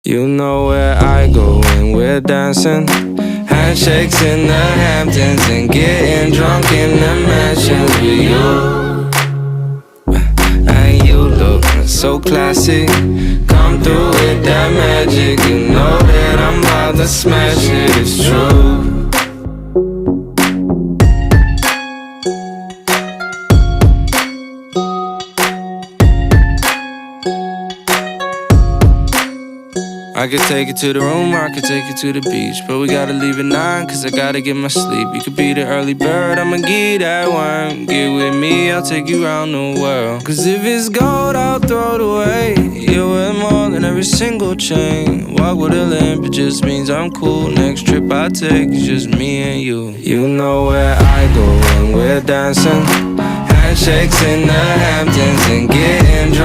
You know where I go when we're dancing. Handshakes in the Hamptons and getting drunk in the mansions with you. And you look so classy. Come through with that magic. You know that I'm about to smash it, it's true. I could take you to the room, or I could take you to the beach, but we gotta leave at 9, cause I gotta get my sleep. You could be the early bird, I'ma give that worm. Get with me, I'll take you around the world. Cause if it's gold, I'll throw it away. You're worth more than every single chain. Walk with a limp, it just means I'm cool. Next trip I take is just me and you. You know where I go when we're dancing. Handshakes in the Hamptons and getting drunk